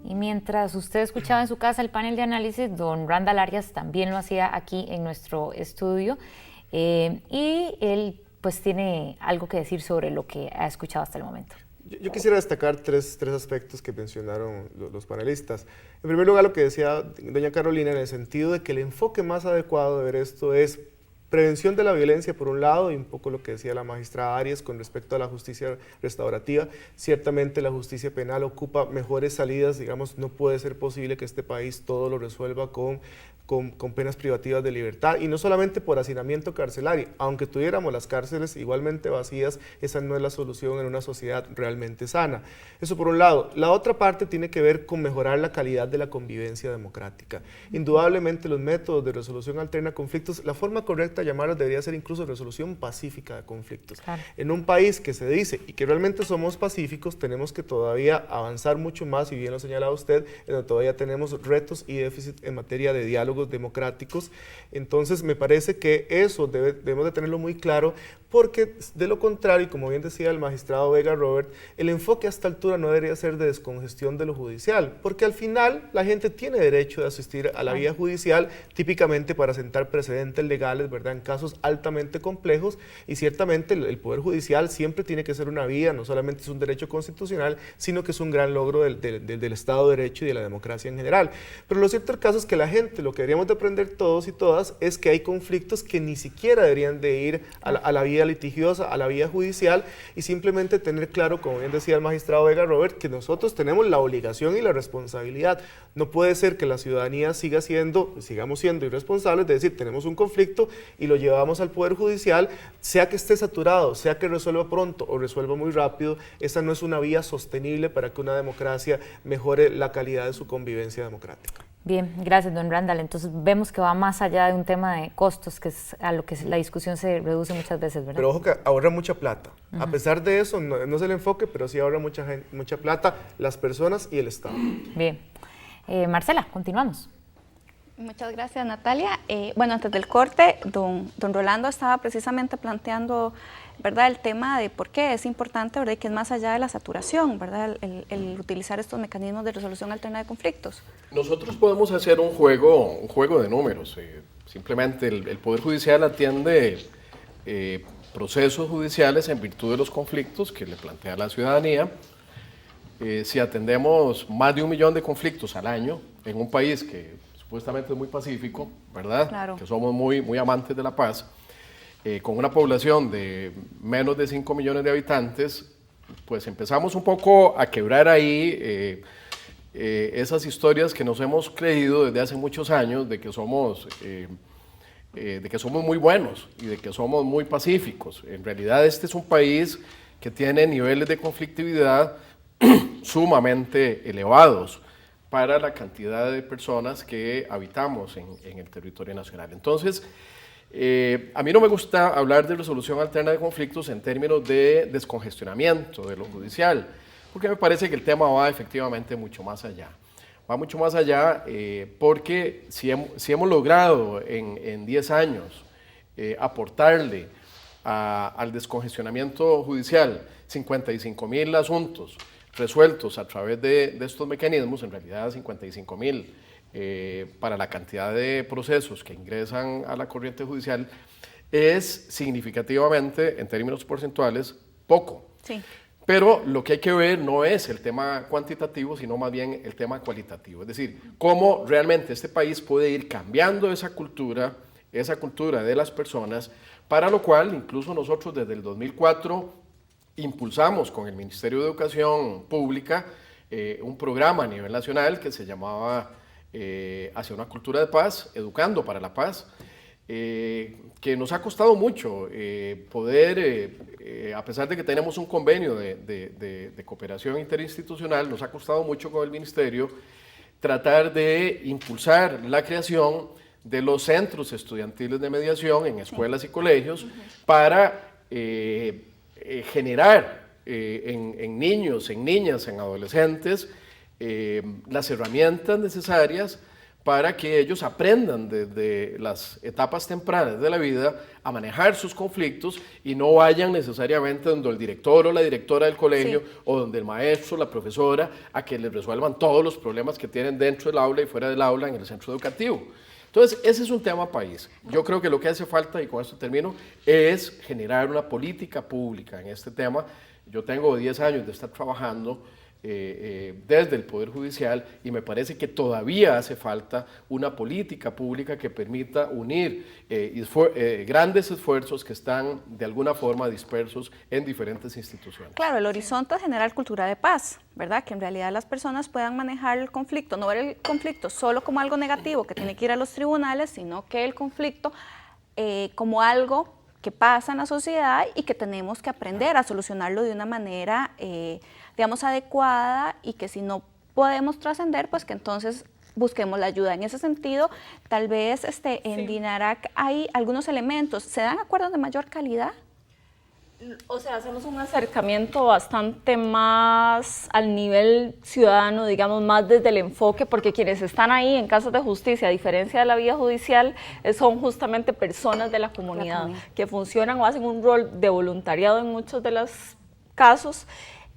Y mientras usted escuchaba en su casa el panel de análisis, don Randall Arias también lo hacía aquí en nuestro estudio y él pues tiene algo que decir sobre lo que ha escuchado hasta el momento. Yo quisiera destacar tres aspectos que mencionaron los panelistas. En primer lugar, lo que decía doña Carolina, en el sentido de que el enfoque más adecuado de ver esto es prevención de la violencia por un lado, y un poco lo que decía la magistrada Arias con respecto a la justicia restaurativa. Ciertamente la justicia penal ocupa mejores salidas, digamos, no puede ser posible que este país todo lo resuelva con penas privativas de libertad, y no solamente por hacinamiento carcelario. Aunque tuviéramos las cárceles igualmente vacías, esa no es la solución en una sociedad realmente sana. Eso por un lado. La otra parte tiene que ver con mejorar la calidad de la convivencia democrática. Indudablemente los métodos de resolución alterna a conflictos, la forma correcta de llamarlos debería ser incluso resolución pacífica de conflictos. Claro. En un país que se dice y que realmente somos pacíficos, tenemos que todavía avanzar mucho más, y bien lo señalaba usted, en donde todavía tenemos retos y déficit en materia de diálogos democráticos. Entonces me parece que eso debemos de tenerlo muy claro, porque de lo contrario, y como bien decía el magistrado Vega Robert, el enfoque a esta altura no debería ser de descongestión de lo judicial, porque al final la gente tiene derecho de asistir a la vía judicial, típicamente para sentar precedentes legales, ¿verdad?, en casos altamente complejos, y ciertamente el Poder Judicial siempre tiene que ser una vía, no solamente es un derecho constitucional, sino que es un gran logro del Estado de Derecho y de la democracia en general. Pero lo cierto del caso es que la gente, lo que deberíamos de aprender todos y todas, es que hay conflictos que ni siquiera deberían de ir a la vía litigiosa, a la vía judicial, y simplemente tener claro, como bien decía el magistrado Vega Robert, que nosotros tenemos la obligación y la responsabilidad. No puede ser que la ciudadanía sigamos siendo irresponsables de decir, tenemos un conflicto y lo llevamos al Poder Judicial, sea que esté saturado, sea que resuelva pronto o resuelva muy rápido. Esa no es una vía sostenible para que una democracia mejore la calidad de su convivencia democrática. Bien, gracias, don Randall. Entonces vemos que va más allá de un tema de costos, que es a lo que la discusión se reduce muchas veces, ¿verdad? Pero ojo que ahorra mucha plata. A pesar de eso, no es el enfoque, pero sí ahorra mucha plata las personas y el Estado. Bien. Marcela, continuamos. Muchas gracias, Natalia. Bueno, antes del corte, don Rolando estaba precisamente planteando, ¿verdad?, el tema de por qué es importante, ¿verdad?, y que es más allá de la saturación, ¿verdad?, el utilizar estos mecanismos de resolución alterna de conflictos. Nosotros podemos hacer un juego de números. Simplemente el Poder Judicial atiende procesos judiciales en virtud de los conflictos que le plantea la ciudadanía. Si atendemos más de 1 millón de conflictos al año en un país que supuestamente es muy pacífico, ¿verdad? Claro. Que somos muy amantes de la paz, con una población de menos de 5 millones de habitantes, pues empezamos un poco a quebrar ahí esas historias que nos hemos creído desde hace muchos años de que somos muy buenos y de que somos muy pacíficos. En realidad este es un país que tiene niveles de conflictividad sumamente elevados para la cantidad de personas que habitamos en el territorio nacional. Entonces, a mí no me gusta hablar de resolución alterna de conflictos en términos de descongestionamiento de lo judicial, porque me parece que el tema va efectivamente mucho más allá. Va mucho más allá porque si hemos logrado en 10 años aportarle al descongestionamiento judicial 55,000 asuntos resueltos a través de estos mecanismos, en realidad 55,000 para la cantidad de procesos que ingresan a la corriente judicial, es significativamente, en términos porcentuales, poco. Sí. Pero lo que hay que ver no es el tema cuantitativo, sino más bien el tema cualitativo. Es decir, cómo realmente este país puede ir cambiando esa cultura de las personas, para lo cual incluso nosotros desde el 2004 impulsamos con el Ministerio de Educación Pública un programa a nivel nacional que se llamaba Hacia una cultura de paz, Educando para la Paz, que nos ha costado mucho poder, a pesar de que tenemos un convenio de cooperación interinstitucional, nos ha costado mucho con el Ministerio tratar de impulsar la creación de los centros estudiantiles de mediación en escuelas y colegios para generar en niños, en niñas, en adolescentes las herramientas necesarias para que ellos aprendan desde las etapas tempranas de la vida a manejar sus conflictos y no vayan necesariamente donde el director o la directora del colegio o donde el maestro o la profesora a que les resuelvan todos los problemas que tienen dentro del aula y fuera del aula en el centro educativo. Entonces, ese es un tema país. Yo creo que lo que hace falta, y con esto termino, es generar una política pública en este tema. Yo tengo 10 años de estar trabajando desde el Poder Judicial y me parece que todavía hace falta una política pública que permita unir grandes esfuerzos que están de alguna forma dispersos en diferentes instituciones. Claro, el horizonte es generar cultura de paz, ¿verdad? Que en realidad las personas puedan manejar el conflicto, no ver el conflicto solo como algo negativo que tiene que ir a los tribunales, sino que el conflicto como algo que pasa en la sociedad y que tenemos que aprender a solucionarlo de una manera digamos, adecuada, y que si no podemos trascender, pues que entonces busquemos la ayuda. En ese sentido, tal vez en Dinarac hay algunos elementos. ¿Se dan acuerdos de mayor calidad? O sea, hacemos un acercamiento bastante más al nivel ciudadano, digamos, más desde el enfoque, porque quienes están ahí en casos de justicia, a diferencia de la vía judicial, son justamente personas de la comunidad que funcionan o hacen un rol de voluntariado en muchos de los casos,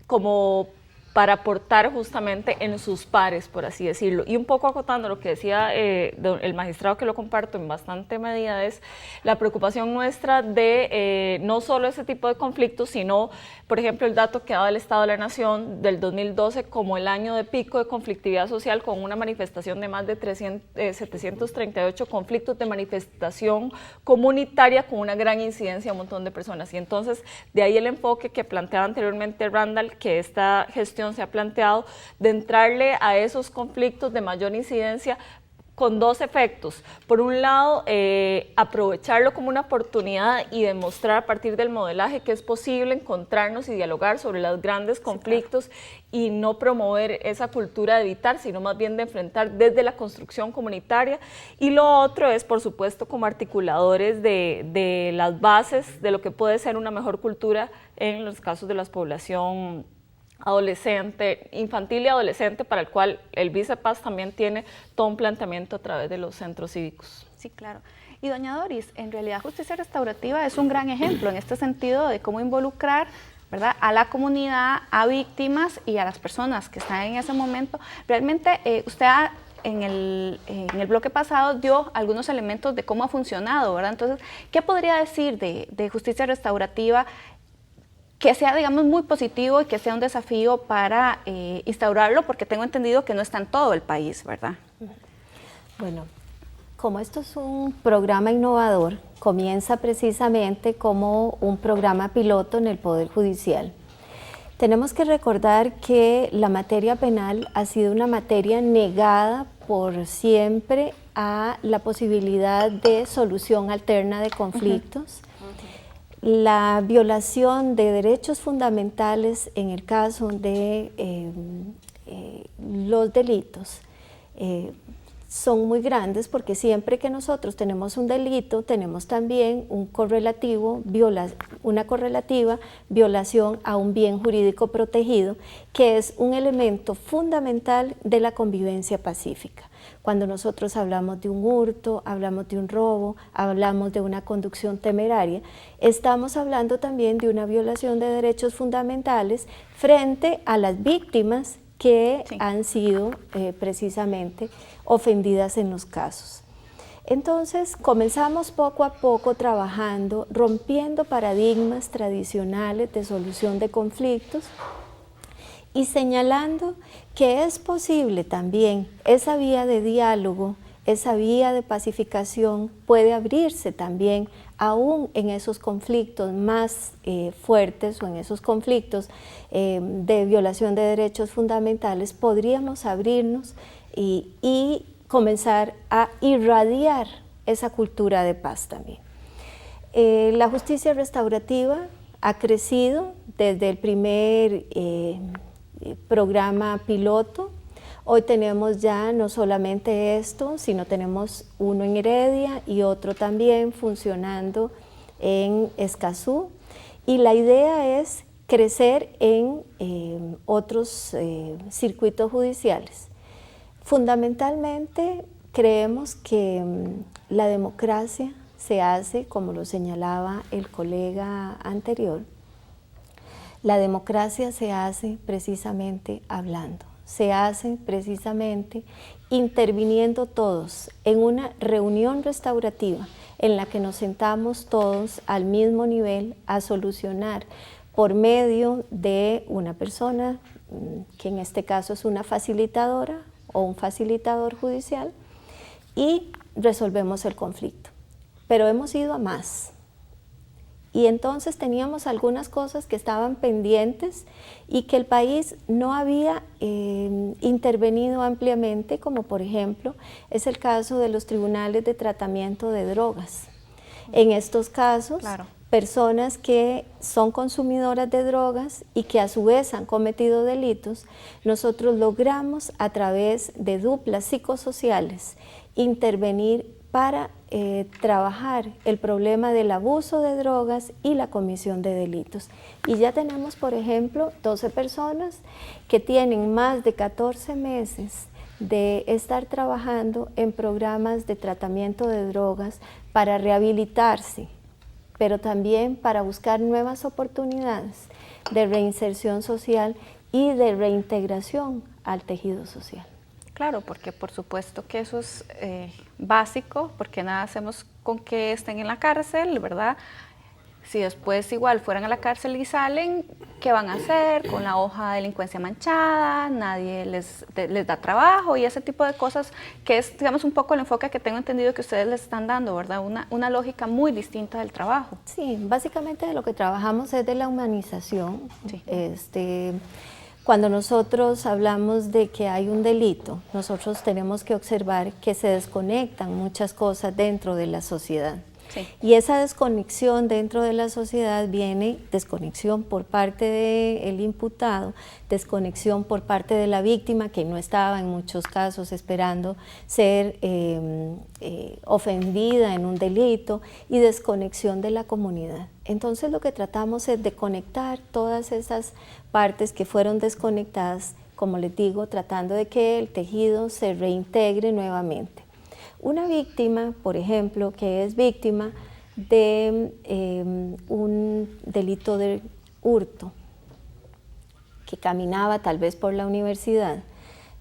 como para aportar justamente en sus pares, por así decirlo. Y un poco acotando lo que decía el magistrado, que lo comparto en bastante medida, es la preocupación nuestra de no solo ese tipo de conflictos, sino, por ejemplo, el dato que daba el Estado de la Nación del 2012 como el año de pico de conflictividad social, con una manifestación de más de 738 conflictos de manifestación comunitaria con una gran incidencia a un montón de personas. Y entonces, de ahí el enfoque que planteaba anteriormente Randall, que esta gestión se ha planteado de entrarle a esos conflictos de mayor incidencia con dos efectos. Por un lado, aprovecharlo como una oportunidad y demostrar a partir del modelaje que es posible encontrarnos y dialogar sobre los grandes conflictos, y no promover esa cultura de evitar, sino más bien de enfrentar desde la construcción comunitaria. Y lo otro es, por supuesto, como articuladores de las bases de lo que puede ser una mejor cultura en los casos de la población adolescente, infantil y adolescente, para el cual el Vicepaz también tiene todo un planteamiento a través de los centros cívicos. Sí, claro. Y doña Doris, en realidad Justicia Restaurativa es un gran ejemplo en este sentido de cómo involucrar, ¿verdad?, a la comunidad, a víctimas y a las personas que están en ese momento. Realmente usted en el bloque pasado dio algunos elementos de cómo ha funcionado, ¿verdad? Entonces, ¿qué podría decir de Justicia Restaurativa que sea, digamos, muy positivo y que sea un desafío para instaurarlo? Porque tengo entendido que no está en todo el país, ¿verdad? Bueno, como esto es un programa innovador, comienza precisamente como un programa piloto en el Poder Judicial. Tenemos que recordar que la materia penal ha sido una materia negada por siempre a la posibilidad de solución alterna de conflictos. La violación de derechos fundamentales en el caso de los delitos son muy grandes, porque siempre que nosotros tenemos un delito, tenemos también una correlativa violación a un bien jurídico protegido, que es un elemento fundamental de la convivencia pacífica. Cuando nosotros hablamos de un hurto, hablamos de un robo, hablamos de una conducción temeraria, estamos hablando también de una violación de derechos fundamentales frente a las víctimas que han sido precisamente ofendidas en los casos. Entonces comenzamos poco a poco trabajando, rompiendo paradigmas tradicionales de solución de conflictos y señalando que es posible también esa vía de diálogo, esa vía de pacificación puede abrirse también aún en esos conflictos más fuertes, o en esos conflictos de violación de derechos fundamentales. Podríamos abrirnos y comenzar a irradiar esa cultura de paz también. La justicia restaurativa ha crecido desde el primer programa piloto. Hoy tenemos ya no solamente esto, sino tenemos uno en Heredia y otro también funcionando en Escazú, y la idea es crecer en otros circuitos judiciales, fundamentalmente creemos que la democracia se hace, como lo señalaba el colega anterior, la democracia se hace precisamente hablando, se hace precisamente interviniendo todos en una reunión restaurativa en la que nos sentamos todos al mismo nivel a solucionar por medio de una persona, que en este caso es una facilitadora o un facilitador judicial, y resolvemos el conflicto. Pero hemos ido a más. Y entonces teníamos algunas cosas que estaban pendientes y que el país no había intervenido ampliamente, como por ejemplo es el caso de los tribunales de tratamiento de drogas. En estos casos, claro, personas que son consumidoras de drogas y que a su vez han cometido delitos, nosotros logramos a través de duplas psicosociales intervenir para trabajar el problema del abuso de drogas y la comisión de delitos. Y ya tenemos, por ejemplo, 12 personas que tienen más de 14 meses de estar trabajando en programas de tratamiento de drogas para rehabilitarse, pero también para buscar nuevas oportunidades de reinserción social y de reintegración al tejido social. Claro, porque por supuesto que eso es básico, porque nada hacemos con que estén en la cárcel, ¿verdad? Si después igual fueran a la cárcel y salen, ¿qué van a hacer? Con la hoja de delincuencia manchada, nadie les da trabajo y ese tipo de cosas, que es, digamos, un poco el enfoque que tengo entendido que ustedes les están dando, ¿verdad? Una lógica muy distinta del trabajo. Sí, básicamente de lo que trabajamos es de la humanización. Sí. Cuando nosotros hablamos de que hay un delito, nosotros tenemos que observar que se desconectan muchas cosas dentro de la sociedad. Sí. Y esa desconexión dentro de la sociedad viene desconexión por parte del imputado, desconexión por parte de la víctima que no estaba en muchos casos esperando ser ofendida en un delito, y desconexión de la comunidad. Entonces lo que tratamos es de conectar todas esas partes que fueron desconectadas, como les digo, tratando de que el tejido se reintegre nuevamente. Una víctima, por ejemplo, que es víctima de un delito de hurto, que caminaba tal vez por la universidad,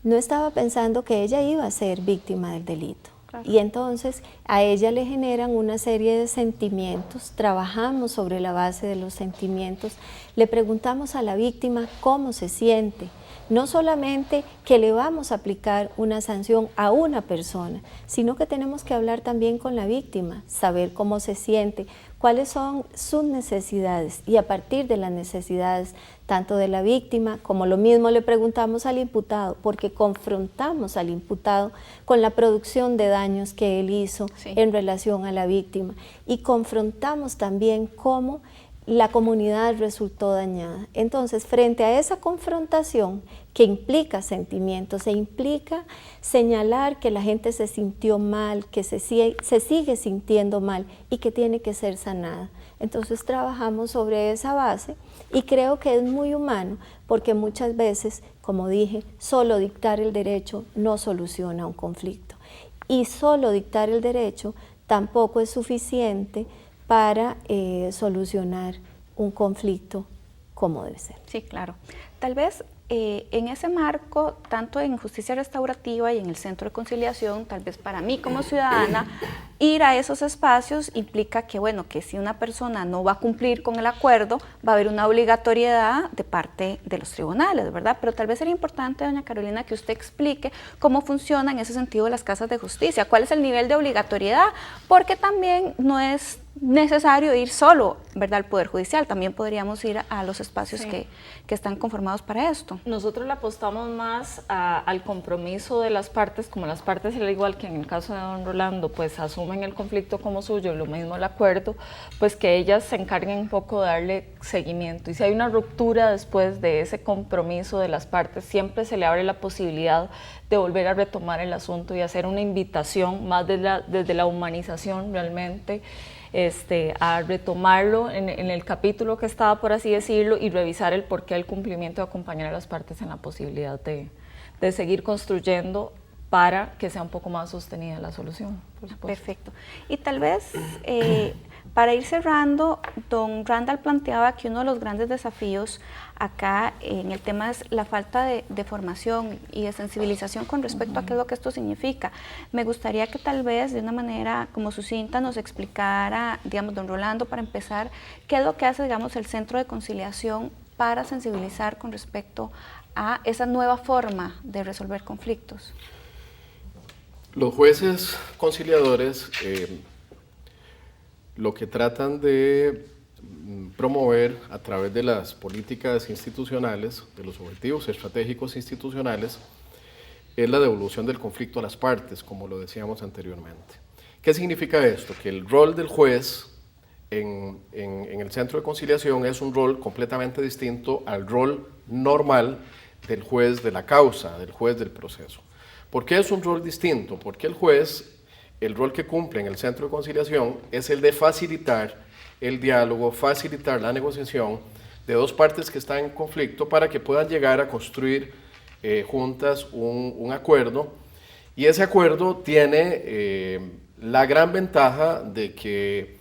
no estaba pensando que ella iba a ser víctima del delito. Claro. Y entonces a ella le generan una serie de sentimientos, trabajamos sobre la base de los sentimientos, le preguntamos a la víctima cómo se siente. No solamente que le vamos a aplicar una sanción a una persona, sino que tenemos que hablar también con la víctima, saber cómo se siente, cuáles son sus necesidades, y a partir de las necesidades tanto de la víctima como lo mismo le preguntamos al imputado, porque confrontamos al imputado con la producción de daños que él hizo en relación a la víctima, y confrontamos también cómo la comunidad resultó dañada. Entonces, frente a esa confrontación que implica sentimientos e implica señalar que la gente se sintió mal, que se sigue sintiendo mal y que tiene que ser sanada. Entonces trabajamos sobre esa base y creo que es muy humano, porque muchas veces, como dije, solo dictar el derecho no soluciona un conflicto, y solo dictar el derecho tampoco es suficiente para solucionar un conflicto como debe ser. Sí, claro. Tal vez en ese marco, tanto en justicia restaurativa y en el centro de conciliación, tal vez para mí como ciudadana, ir a esos espacios implica que, bueno, que si una persona no va a cumplir con el acuerdo, va a haber una obligatoriedad de parte de los tribunales, ¿verdad? Pero tal vez sería importante, doña Carolina, que usted explique cómo funciona en ese sentido las casas de justicia, cuál es el nivel de obligatoriedad, porque también no es necesario ir solo, ¿verdad?, al Poder Judicial, también podríamos ir a los espacios que están conformados para esto. Nosotros le apostamos más al compromiso de las partes, como las partes, al igual que en el caso de don Rolando, pues asumen el conflicto como suyo, lo mismo el acuerdo, pues que ellas se encarguen un poco de darle seguimiento. Y si hay una ruptura después de ese compromiso de las partes, siempre se le abre la posibilidad de volver a retomar el asunto y hacer una invitación más desde la humanización realmente, a retomarlo en el capítulo que estaba, por así decirlo, y revisar el porqué del cumplimiento, de acompañar a las partes en la posibilidad de seguir construyendo para que sea un poco más sostenida la solución, por supuesto. Perfecto. Y tal vez, para ir cerrando, don Randall planteaba que uno de los grandes desafíos acá en el tema es la falta de formación y de sensibilización con respecto a qué es lo que esto significa. Me gustaría que tal vez de una manera como sucinta nos explicara, digamos, don Rolando, para empezar, qué es lo que hace, digamos, el Centro de Conciliación para sensibilizar con respecto a esa nueva forma de resolver conflictos. Los jueces conciliadores lo que tratan de promover a través de las políticas institucionales, de los objetivos estratégicos institucionales, es la devolución del conflicto a las partes, como lo decíamos anteriormente. ¿Qué significa esto? Que el rol del juez en el Centro de Conciliación es un rol completamente distinto al rol normal del juez de la causa, del juez del proceso. ¿Por qué es un rol distinto? Porque el juez, el rol que cumple en el Centro de Conciliación es el de facilitar el diálogo, facilitar la negociación de dos partes que están en conflicto para que puedan llegar a construir juntas un acuerdo, y ese acuerdo tiene la gran ventaja de que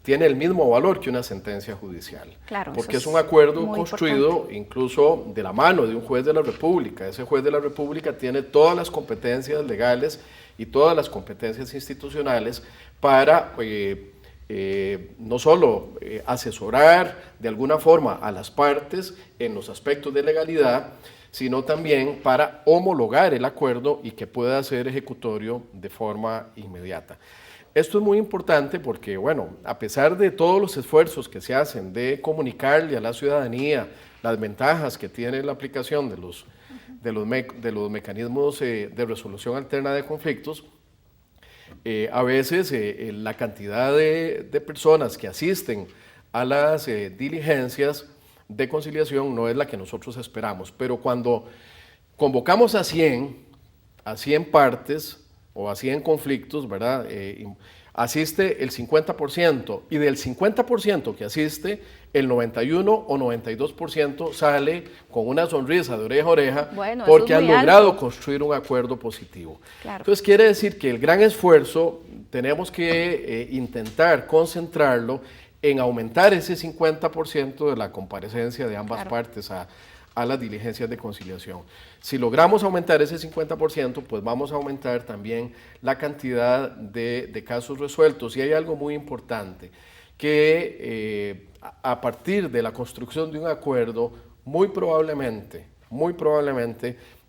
tiene el mismo valor que una sentencia judicial, claro, porque es un acuerdo construido importante, incluso de la mano de un juez de la República. Ese juez de la República tiene todas las competencias legales y todas las competencias institucionales para no solo asesorar de alguna forma a las partes en los aspectos de legalidad, sino también para homologar el acuerdo y que pueda ser ejecutorio de forma inmediata. Esto es muy importante porque, bueno, a pesar de todos los esfuerzos que se hacen de comunicarle a la ciudadanía las ventajas que tiene la aplicación de los mecanismos de resolución alterna de conflictos, a veces la cantidad de personas que asisten a las diligencias de conciliación no es la que nosotros esperamos, pero cuando convocamos a 100 partes o a 100 conflictos, ¿verdad? Asiste el 50%, y del 50% que asiste, el 91 o 92% sale con una sonrisa de oreja a oreja, bueno, porque han logrado alto. construir un acuerdo positivo. Claro. Entonces quiere decir que el gran esfuerzo tenemos que intentar concentrarlo en aumentar ese 50% de la comparecencia de ambas partes a las diligencias de conciliación. Si logramos aumentar ese 50%, pues vamos a aumentar también la cantidad de casos resueltos. Y hay algo muy importante, que a partir de la construcción de un acuerdo, muy probablemente,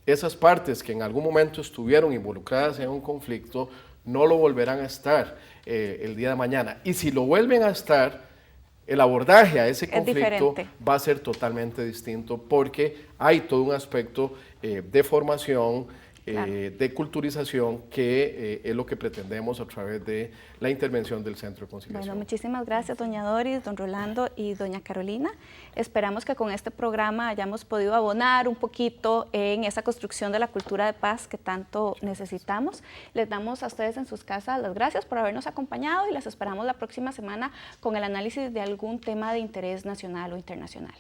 esas partes que en algún momento estuvieron involucradas en un conflicto no lo volverán a estar el día de mañana. Y si lo vuelven a estar, el abordaje a ese conflicto va a ser totalmente distinto, porque hay todo un aspecto de formación, de culturización, que es lo que pretendemos a través de la intervención del Centro de Conciliación. Bueno, muchísimas gracias, doña Doris, don Rolando y doña Carolina. Esperamos que con este programa hayamos podido abonar un poquito en esa construcción de la cultura de paz que tanto necesitamos. Les damos a ustedes en sus casas las gracias por habernos acompañado y las esperamos la próxima semana con el análisis de algún tema de interés nacional o internacional.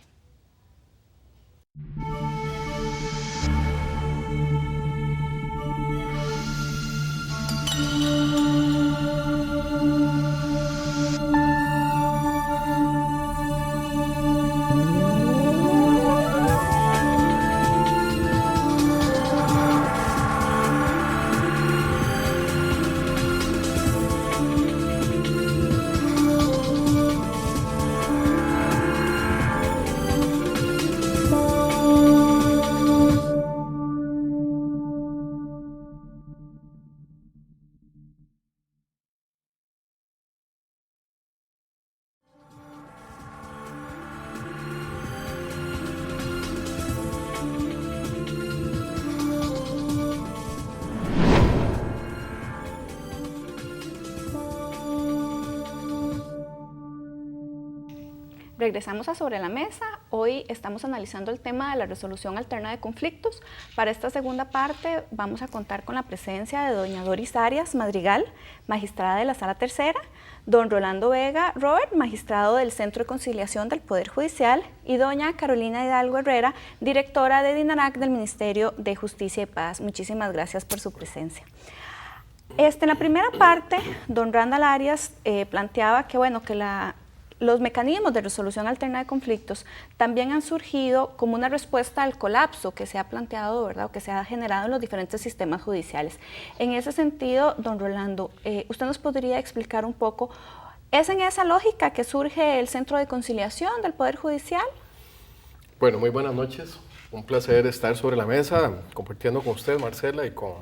Regresamos a Sobre la Mesa. Hoy estamos analizando el tema de la resolución alterna de conflictos. Para esta segunda parte vamos a contar con la presencia de doña Doris Arias Madrigal, magistrada de la Sala Tercera, don Rolando Vega Robert, magistrado del Centro de Conciliación del Poder Judicial, y doña Carolina Hidalgo Herrera, directora de DINARAC del Ministerio de Justicia y Paz. Muchísimas gracias por su presencia. En la primera parte, don Randall Arias planteaba que, bueno, que los mecanismos de resolución alterna de conflictos también han surgido como una respuesta al colapso que se ha planteado, ¿verdad?, o que se ha generado en los diferentes sistemas judiciales. En ese sentido, don Rolando, ¿usted nos podría explicar un poco, es en esa lógica que surge el Centro de Conciliación del Poder Judicial? Bueno, muy buenas noches. Un placer estar sobre la mesa compartiendo con usted, Marcela, y con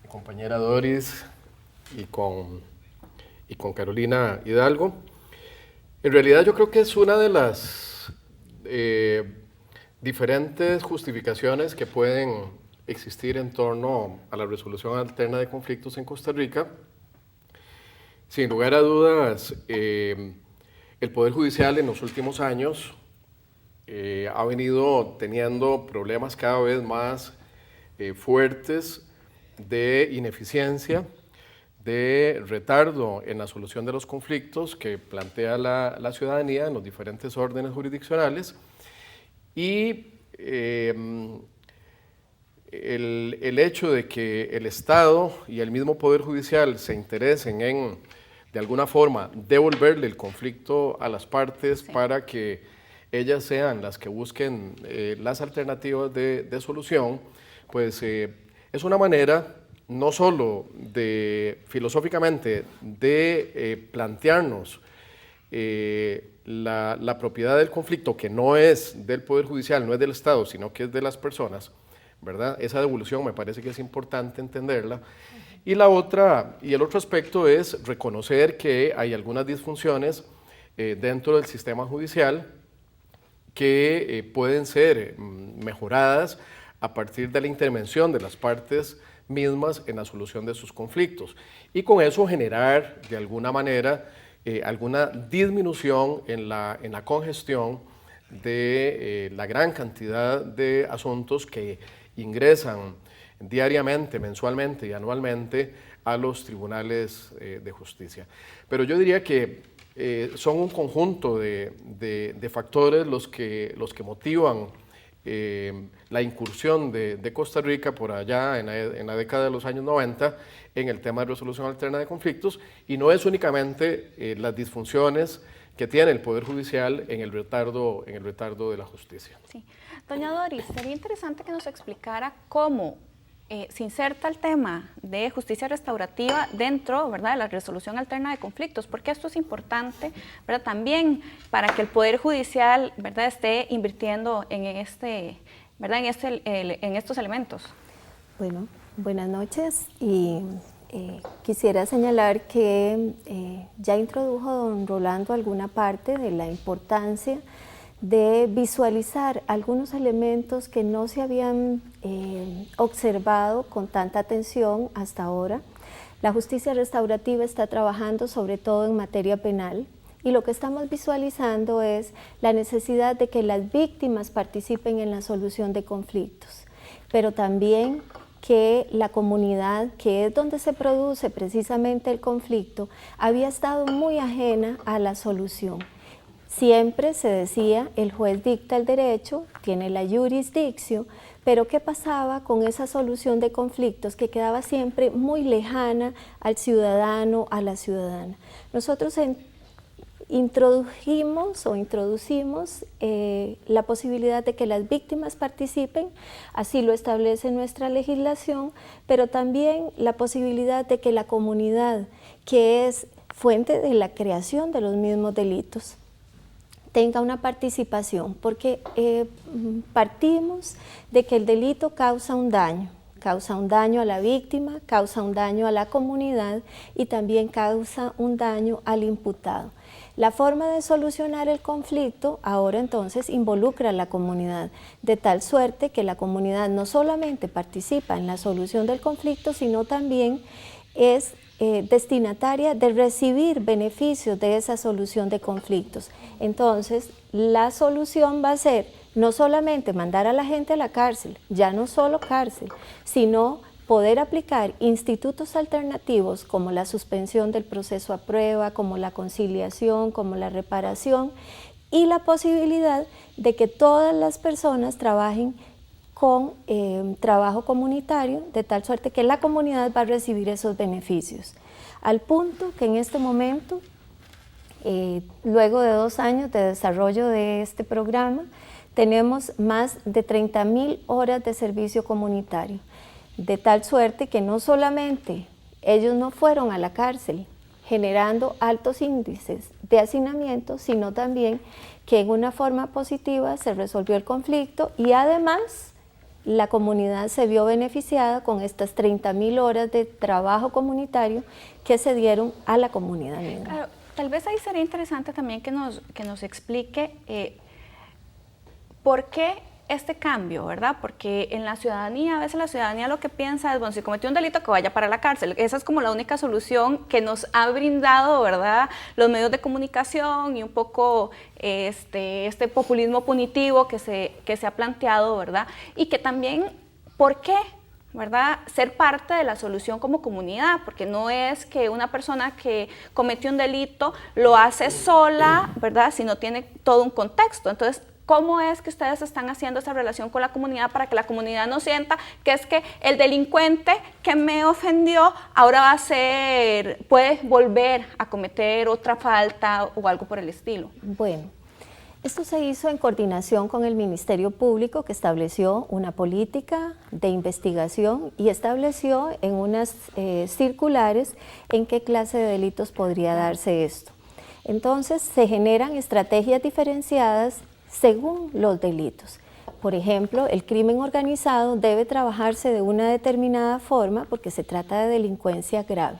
mi compañera Doris y con Carolina Hidalgo. En realidad yo creo que es una de las diferentes justificaciones que pueden existir en torno a la resolución alterna de conflictos en Costa Rica. Sin lugar a dudas, el Poder Judicial en los últimos años ha venido teniendo problemas cada vez más fuertes de ineficiencia, de retardo en la solución de los conflictos que plantea la ciudadanía en los diferentes órdenes jurisdiccionales, y el hecho de que el Estado y el mismo Poder Judicial se interesen en, de alguna forma, devolverle el conflicto a las partes para que ellas sean las que busquen las alternativas de solución, pues es una manera no solo filosóficamente de plantearnos la propiedad del conflicto, que no es del Poder Judicial, no es del Estado, sino que es de las personas, ¿verdad? Esa devolución me parece que es importante entenderla. Y el otro aspecto es reconocer que hay algunas disfunciones dentro del sistema judicial que pueden ser mejoradas a partir de la intervención de las partes mismas en la solución de sus conflictos, y con eso generar de alguna manera alguna disminución en la congestión de la gran cantidad de asuntos que ingresan diariamente, mensualmente y anualmente a los tribunales de justicia. Pero yo diría que son un conjunto de factores los que motivan la incursión de Costa Rica por allá en la década de los años 90 en el tema de resolución alterna de conflictos, y no es únicamente las disfunciones que tiene el Poder Judicial en el retardo de la justicia. Sí. Doña Doris, sería interesante que nos explicara cómo se inserta el tema de justicia restaurativa dentro, ¿verdad?, de la resolución alterna de conflictos, porque esto es importante, ¿verdad?, también para que el Poder Judicial, ¿verdad?, esté invirtiendo en estos elementos. Bueno, buenas noches, y quisiera señalar que ya introdujo don Rolando alguna parte de la importancia de visualizar algunos elementos que no se habían observado con tanta atención hasta ahora. La justicia restaurativa está trabajando sobre todo en materia penal, y lo que estamos visualizando es la necesidad de que las víctimas participen en la solución de conflictos, pero también que la comunidad, que es donde se produce precisamente el conflicto, había estado muy ajena a la solución. Siempre se decía, el juez dicta el derecho, tiene la jurisdicción, pero ¿qué pasaba con esa solución de conflictos que quedaba siempre muy lejana al ciudadano, a la ciudadana? Nosotros introducimos la posibilidad de que las víctimas participen, así lo establece nuestra legislación, pero también la posibilidad de que la comunidad, que es fuente de la creación de los mismos delitos, tenga una participación, porque partimos de que el delito causa un daño a la víctima, causa un daño a la comunidad y también causa un daño al imputado. La forma de solucionar el conflicto ahora entonces involucra a la comunidad, de tal suerte que la comunidad no solamente participa en la solución del conflicto, sino también es destinataria de recibir beneficios de esa solución de conflictos. Entonces, la solución va a ser no solamente mandar a la gente a la cárcel, ya no solo cárcel, sino poder aplicar institutos alternativos como la suspensión del proceso a prueba, como la conciliación, como la reparación, y la posibilidad de que todas las personas trabajen con trabajo comunitario, de tal suerte que la comunidad va a recibir esos beneficios. Al punto que en este momento, luego de 2 años de desarrollo de este programa, tenemos más de 30.000 horas de servicio comunitario, de tal suerte que no solamente ellos no fueron a la cárcel generando altos índices de hacinamiento, sino también que en una forma positiva se resolvió el conflicto y además la comunidad se vio beneficiada con estas 30.000 horas de trabajo comunitario que se dieron a la comunidad misma. Claro, tal vez ahí sería interesante también que nos explique por qué este cambio, ¿verdad? Porque en la ciudadanía, a veces la ciudadanía lo que piensa es, bueno, si cometió un delito, que vaya para la cárcel. Esa es como la única solución que nos ha brindado, ¿verdad?, los medios de comunicación y un poco este populismo punitivo que se ha planteado, ¿verdad? Y que también, ¿por qué?, ¿verdad?, ser parte de la solución como comunidad, porque no es que una persona que cometió un delito lo hace sola, ¿verdad?, sino tiene todo un contexto. Entonces, ¿cómo es que ustedes están haciendo esa relación con la comunidad para que la comunidad no sienta que es que el delincuente que me ofendió ahora puede volver a cometer otra falta o algo por el estilo? Bueno, esto se hizo en coordinación con el Ministerio Público, que estableció una política de investigación y estableció en unas circulares en qué clase de delitos podría darse esto. Entonces, se generan estrategias diferenciadas según los delitos. Por ejemplo, el crimen organizado debe trabajarse de una determinada forma porque se trata de delincuencia grave.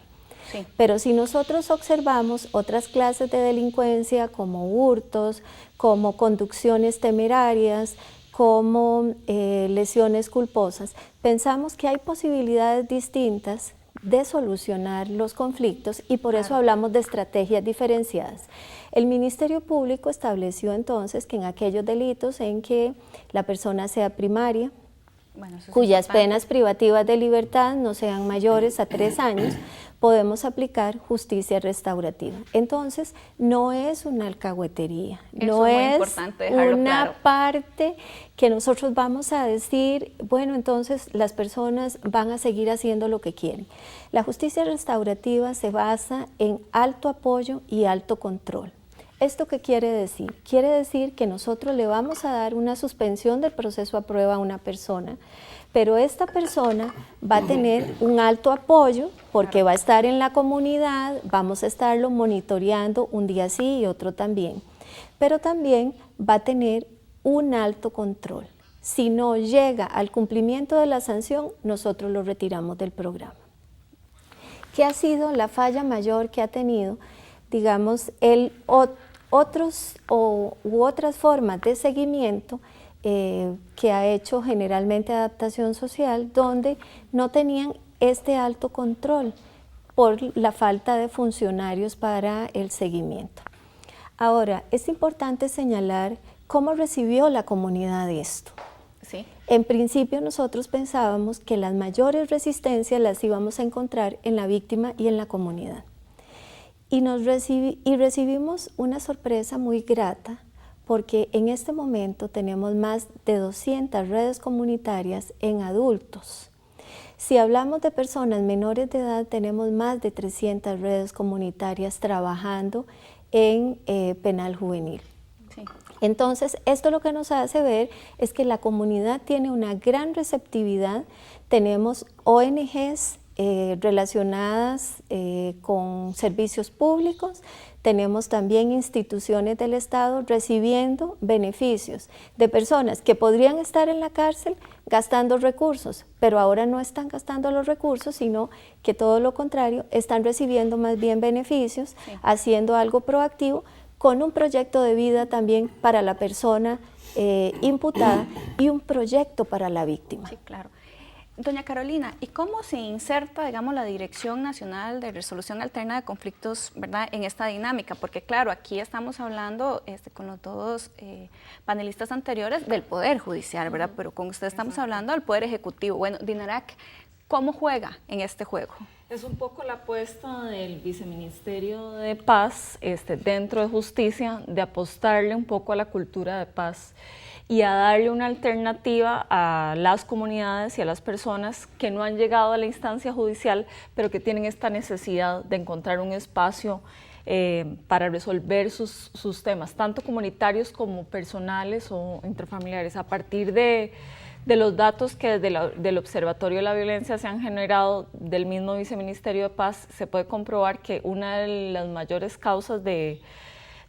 Sí. Pero si nosotros observamos otras clases de delincuencia como hurtos, como conducciones temerarias, como lesiones culposas, pensamos que hay posibilidades distintas de solucionar los conflictos y por eso hablamos de estrategias diferenciadas. El Ministerio Público estableció entonces que en aquellos delitos en que la persona sea primaria, cuyas penas privativas de libertad no sean mayores a 3 años, podemos aplicar justicia restaurativa. Entonces, no es una alcahuetería, no es una parte que nosotros vamos a decir, bueno, entonces las personas van a seguir haciendo lo que quieren. La justicia restaurativa se basa en alto apoyo y alto control. ¿Esto qué quiere decir? Quiere decir que nosotros le vamos a dar una suspensión del proceso a prueba a una persona, pero esta persona va a tener un alto apoyo porque va a estar en la comunidad, vamos a estarlo monitoreando un día sí y otro también, pero también va a tener un alto control. Si no llega al cumplimiento de la sanción, nosotros lo retiramos del programa. ¿Qué ha sido la falla mayor que ha tenido, digamos, otras formas de seguimiento que ha hecho generalmente Adaptación Social, donde no tenían este alto control por la falta de funcionarios para el seguimiento? Ahora, es importante señalar cómo recibió la comunidad esto. Sí. En principio nosotros pensábamos que las mayores resistencias las íbamos a encontrar en la víctima y en la comunidad. Y recibimos una sorpresa muy grata porque en este momento tenemos más de 200 redes comunitarias en adultos. Si hablamos de personas menores de edad, tenemos más de 300 redes comunitarias trabajando en penal juvenil. Sí. Entonces, esto lo que nos hace ver es que la comunidad tiene una gran receptividad. Tenemos ONGs relacionadas con servicios públicos, tenemos también instituciones del Estado recibiendo beneficios de personas que podrían estar en la cárcel gastando recursos, pero ahora no están gastando los recursos, sino que todo lo contrario, están recibiendo más bien beneficios, sí, haciendo algo proactivo, con un proyecto de vida también para la persona imputada y un proyecto para la víctima. Sí, claro. Doña Carolina, ¿y cómo se inserta, digamos, la Dirección Nacional de Resolución Alterna de Conflictos, ¿verdad?, en esta dinámica? Porque claro, aquí estamos hablando con los dos panelistas anteriores del Poder Judicial, ¿verdad? Pero con usted estamos hablando del Poder Ejecutivo. Bueno, Dinarac, ¿cómo juega en este juego? Es un poco la apuesta del Viceministerio de Paz dentro de Justicia, de apostarle un poco a la cultura de paz y a darle una alternativa a las comunidades y a las personas que no han llegado a la instancia judicial, pero que tienen esta necesidad de encontrar un espacio para resolver sus temas, tanto comunitarios como personales o intrafamiliares. A partir de los datos que del Observatorio de la Violencia se han generado del mismo Viceministerio de Paz, se puede comprobar que una de las mayores causas de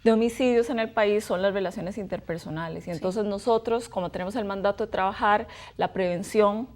homicidios en el país son las relaciones interpersonales. Y entonces nosotros, como tenemos el mandato de trabajar la prevención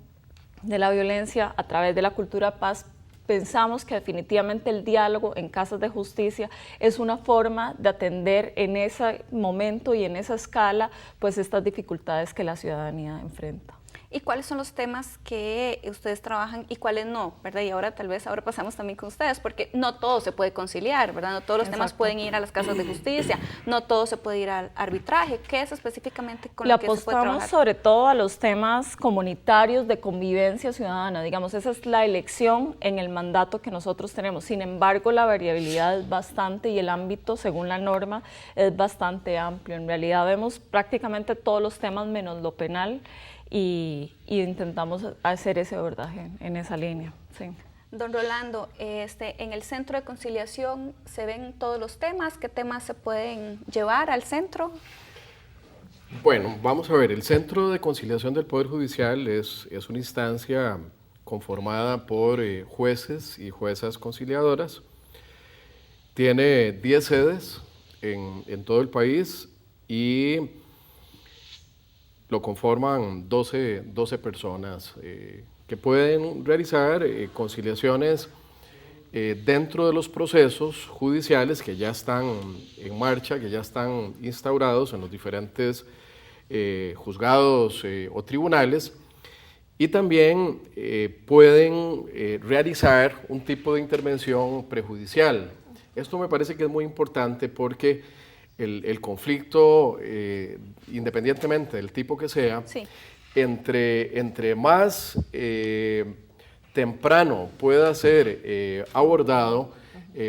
de la violencia a través de la cultura de paz, pensamos que definitivamente el diálogo en casas de justicia es una forma de atender en ese momento y en esa escala pues estas dificultades que la ciudadanía enfrenta. ¿Y cuáles son los temas que ustedes trabajan y cuáles no, verdad? Y ahora ahora pasamos también con ustedes, porque no todo se puede conciliar, ¿verdad? No todos los temas pueden ir a las casas de justicia, no todo se puede ir al arbitraje. ¿Qué es específicamente con lo que se puede trabajar? Le apostamos sobre todo a los temas comunitarios de convivencia ciudadana, digamos, esa es la elección en el mandato que nosotros tenemos. Sin embargo, la variabilidad es bastante y el ámbito, según la norma, es bastante amplio. En realidad vemos prácticamente todos los temas menos lo penal, y intentamos hacer ese abordaje en esa línea. Sí. Don Rolando, en el Centro de Conciliación se ven todos los temas. ¿Qué temas se pueden llevar al centro? Bueno, vamos a ver, el Centro de Conciliación del Poder Judicial es una instancia conformada por jueces y juezas conciliadoras. Tiene 10 sedes en todo el país y lo conforman 12 personas que pueden realizar conciliaciones dentro de los procesos judiciales que ya están en marcha, que ya están instaurados en los diferentes juzgados o tribunales, y también pueden realizar un tipo de intervención prejudicial. Esto me parece que es muy importante porque el conflicto, independientemente del tipo que sea, sí, entre más temprano pueda ser abordado,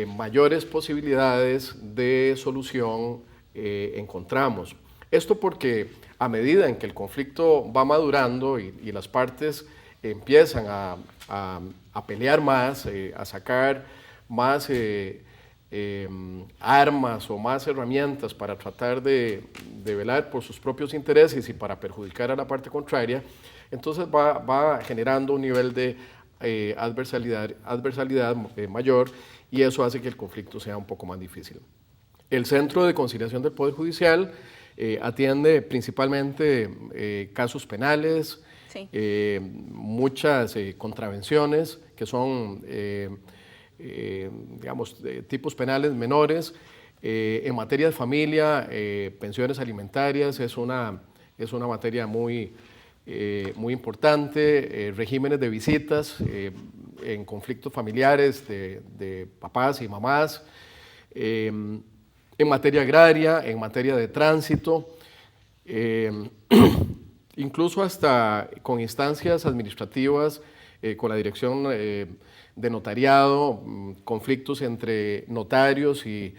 mayores posibilidades de solución encontramos. Esto porque a medida en que el conflicto va madurando y las partes empiezan a pelear más, a sacar más armas o más herramientas para tratar de velar por sus propios intereses y para perjudicar a la parte contraria, entonces va generando un nivel de adversalidad mayor, y eso hace que el conflicto sea un poco más difícil. El Centro de Conciliación del Poder Judicial atiende principalmente casos penales, sí, muchas contravenciones que son digamos, tipos penales menores. En materia de familia, pensiones alimentarias es una materia muy importante, regímenes de visitas en conflictos familiares de papás y mamás, en materia agraria, en materia de tránsito, incluso hasta con instancias administrativas, con la dirección de notariado, conflictos entre notarios y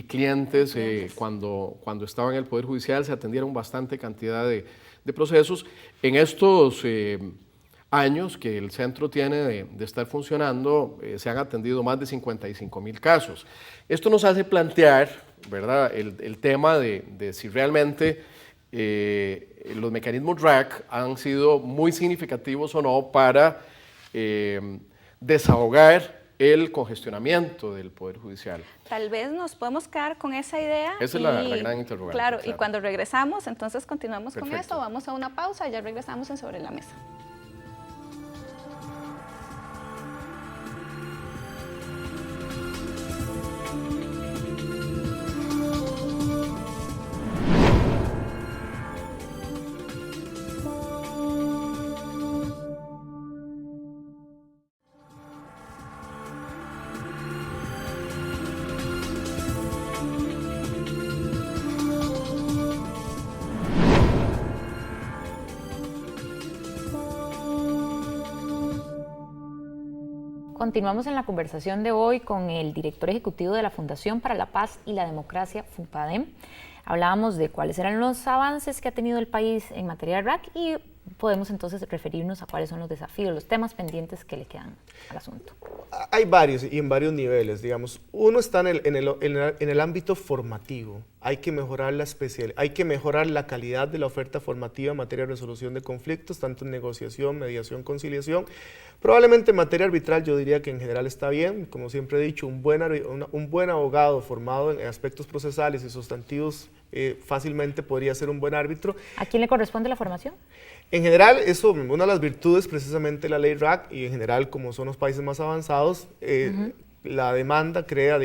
clientes. Cuando estaba en el Poder Judicial se atendieron bastante cantidad de procesos. En estos años que el centro tiene de estar funcionando, se han atendido más de 55,000 casos. Esto nos hace plantear, ¿verdad?, el tema de si realmente los mecanismos RAC han sido muy significativos o no para desahogar el congestionamiento del Poder Judicial. Tal vez nos podemos quedar con esa idea. Esa es la gran interrogante. Claro, y cuando regresamos, entonces continuamos con esto, vamos a una pausa y ya regresamos en Sobre la Mesa. Continuamos en la conversación de hoy con el director ejecutivo de la Fundación para la Paz y la Democracia, FUNPADEM. Hablábamos de cuáles eran los avances que ha tenido el país en materia de RAC y podemos entonces referirnos a cuáles son los desafíos, los temas pendientes que le quedan al asunto. Hay varios y en varios niveles, digamos. Uno está en el ámbito formativo. Hay que mejorar hay que mejorar la calidad de la oferta formativa en materia de resolución de conflictos, tanto en negociación, mediación, conciliación. Probablemente en materia arbitral yo diría que en general está bien. Como siempre he dicho, un buen abogado formado en aspectos procesales y sustantivos fácilmente podría ser un buen árbitro. ¿A quién le corresponde la formación? En general, una de las virtudes precisamente de la ley RAC, y en general como son los países más avanzados, la demanda crea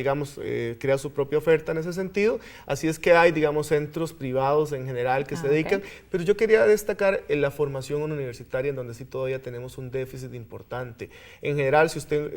su propia oferta en ese sentido, así es que hay, digamos, centros privados en general que se dedican, pero yo quería destacar en la formación universitaria, en donde sí todavía tenemos un déficit importante. En general, si usted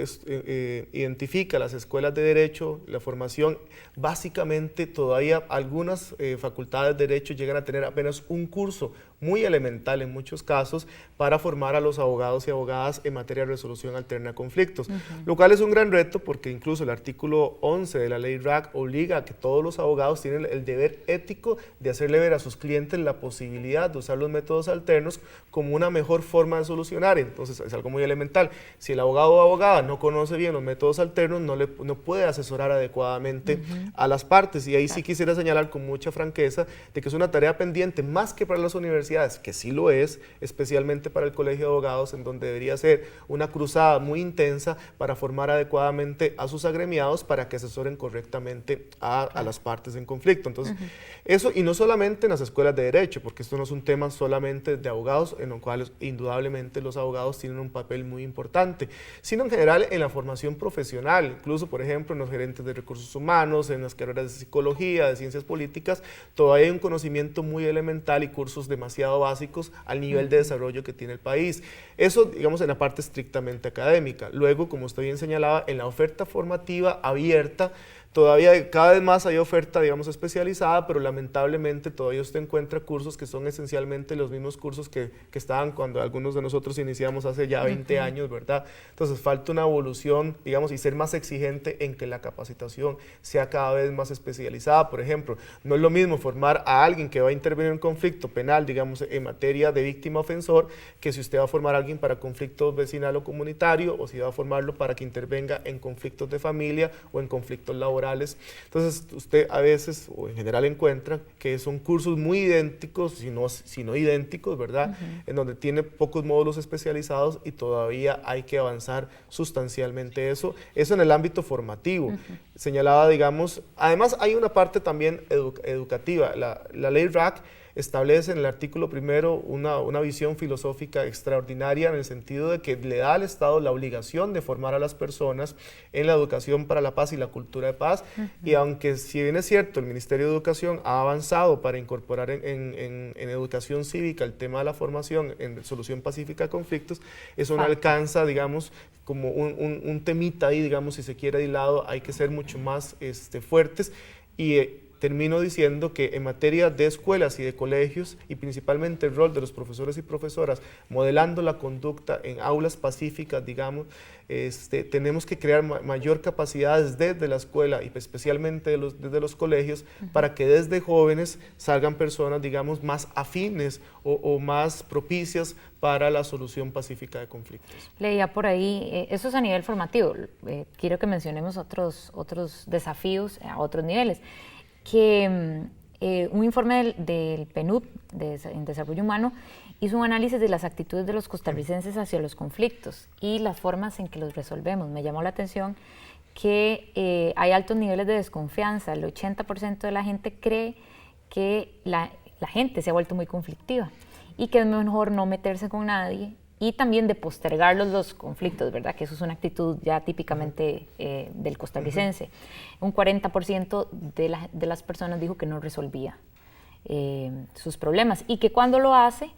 identifica las escuelas de derecho, la formación, básicamente todavía algunas facultades de derecho llegan a tener apenas un curso muy elemental en muchos casos para formar a los abogados y abogadas en materia de resolución alterna de conflictos, lo cual es un gran reto porque incluso el artículo 11 de la ley RAC obliga a que todos los abogados tienen el deber ético de hacerle ver a sus clientes la posibilidad de usar los métodos alternos como una mejor forma de solucionar. Entonces es algo muy elemental. Si el abogado o abogada no conoce bien los métodos alternos, no puede asesorar adecuadamente a las partes, y ahí sí quisiera señalar con mucha franqueza de que es una tarea pendiente más que para las universidades, que sí lo es, especialmente para el Colegio de Abogados, en donde debería ser una cruzada muy intensa para formar adecuadamente a sus agremiados para que asesoren correctamente a las partes en conflicto. Entonces, eso, y no solamente en las escuelas de derecho, porque esto no es un tema solamente de abogados, en los cuales indudablemente los abogados tienen un papel muy importante, sino en general en la formación profesional, incluso por ejemplo en los gerentes de recursos humanos, en las carreras de psicología, de ciencias políticas, todavía hay un conocimiento muy elemental y cursos demasiado básicos al nivel de desarrollo que tiene el país. Eso, digamos, en la parte estrictamente académica. Luego, como usted bien señalaba, en la oferta formativa abierta, todavía cada vez más hay oferta, digamos, especializada, pero lamentablemente todavía usted encuentra cursos que son esencialmente los mismos cursos que estaban cuando algunos de nosotros iniciamos hace ya 20 años, ¿verdad? Entonces falta una evolución, digamos, y ser más exigente en que la capacitación sea cada vez más especializada. Por ejemplo, no es lo mismo formar a alguien que va a intervenir en un conflicto penal, digamos, en materia de víctima-ofensor, que si usted va a formar a alguien para conflicto vecinal o comunitario, o si va a formarlo para que intervenga en conflictos de familia o en conflictos laborales. Entonces usted a veces o en general encuentra que son cursos muy idénticos, si no idénticos, ¿verdad? En donde tiene pocos módulos especializados y todavía hay que avanzar sustancialmente eso en el ámbito formativo. Señalaba, digamos, además hay una parte también educativa. La ley RAC establece en el artículo primero una visión filosófica extraordinaria en el sentido de que le da al Estado la obligación de formar a las personas en la educación para la paz y la cultura de paz, y aunque si bien es cierto el Ministerio de Educación ha avanzado para incorporar en educación cívica el tema de la formación en solución pacífica de conflictos, eso no alcanza, digamos, como un temita ahí, digamos, si se quiere de lado, hay que ser mucho más fuertes, y termino diciendo que en materia de escuelas y de colegios, y principalmente el rol de los profesores y profesoras, modelando la conducta en aulas pacíficas, digamos, tenemos que crear mayor capacidades desde la escuela y especialmente desde los colegios, para que desde jóvenes salgan personas, digamos, más afines o más propicias para la solución pacífica de conflictos. Leía por ahí, eso es a nivel formativo, quiero que mencionemos otros desafíos a otros niveles, que un informe del PNUD, en Desarrollo Humano, hizo un análisis de las actitudes de los costarricenses hacia los conflictos y las formas en que los resolvemos. Me llamó la atención que hay altos niveles de desconfianza. El 80% de la gente cree que la gente se ha vuelto muy conflictiva y que es mejor no meterse con nadie, y también de postergar los conflictos, ¿verdad? Que eso es una actitud ya típicamente del costarricense. Un 40% de las personas dijo que no resolvía sus problemas, y que cuando lo hace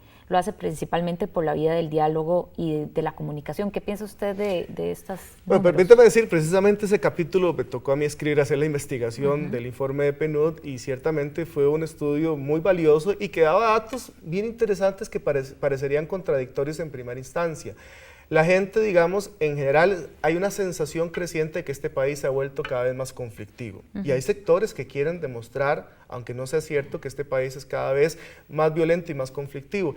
principalmente por la vía del diálogo y de la comunicación. ¿Qué piensa usted de estas números? Bueno, permítame decir, precisamente ese capítulo me tocó a mí hacer la investigación del informe de PNUD, y ciertamente fue un estudio muy valioso y que daba datos bien interesantes que parecerían contradictorios en primera instancia. la gente, digamos, en general hay una sensación creciente de que este país se ha vuelto cada vez más conflictivo. Y hay sectores que quieren demostrar, aunque no sea cierto, que este país es cada vez más violento y más conflictivo.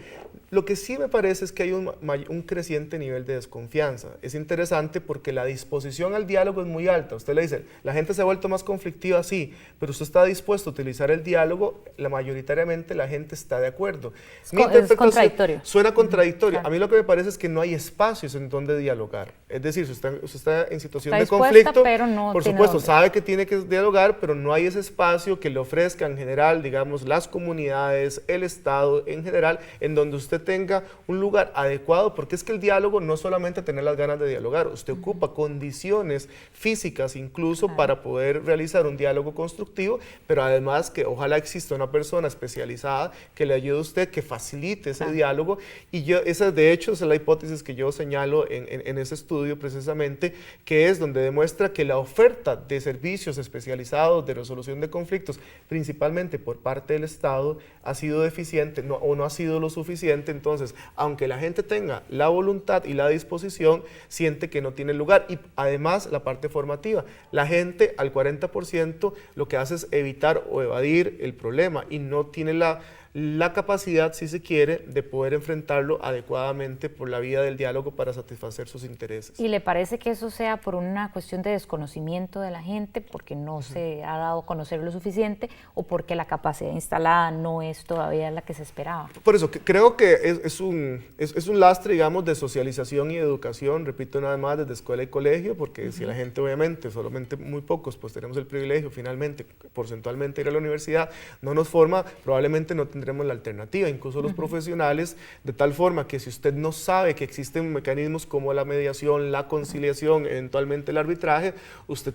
Lo que sí me parece es que hay un creciente nivel de desconfianza. Es interesante porque la disposición al diálogo es muy alta. Usted le dice, la gente se ha vuelto más conflictiva, sí, pero usted está dispuesto a utilizar el diálogo, mayoritariamente la gente está de acuerdo. Es contradictorio. Suena contradictorio. A mí lo que me parece es que no hay espacios en donde dialogar. Es decir, si usted está en situación de conflicto, pero no por supuesto, sabe que tiene que dialogar, pero no hay ese espacio que le ofrezca en general, digamos, las comunidades, el Estado en general, en donde usted tenga un lugar adecuado, porque es que el diálogo no solamente tener las ganas de dialogar, usted ocupa condiciones físicas incluso para poder realizar un diálogo constructivo, pero además que ojalá exista una persona especializada que le ayude a usted, que facilite ese diálogo, y esa de hecho es la hipótesis que yo señalo en ese estudio precisamente, que es donde demuestra que la oferta de servicios especializados de resolución de conflictos, principalmente por parte del Estado, ha sido deficiente o no ha sido lo suficiente. Entonces, aunque la gente tenga la voluntad y la disposición, siente que no tiene lugar. Y además, la parte formativa. La gente, al 40%, lo que hace es evitar o evadir el problema y no tiene la capacidad, si se quiere, de poder enfrentarlo adecuadamente por la vía del diálogo para satisfacer sus intereses. ¿Y le parece que eso sea por una cuestión de desconocimiento de la gente, porque no se ha dado a conocer lo suficiente, o porque la capacidad instalada no es todavía la que se esperaba? Por eso, creo que es un lastre, digamos, de socialización y educación, repito una vez más, desde escuela y colegio, porque si la gente, obviamente, solamente muy pocos, pues tenemos el privilegio, finalmente, porcentualmente, ir a la universidad, no nos forma, probablemente no tendremos la alternativa, incluso los profesionales, de tal forma que si usted no sabe que existen mecanismos como la mediación, la conciliación, eventualmente el arbitraje, usted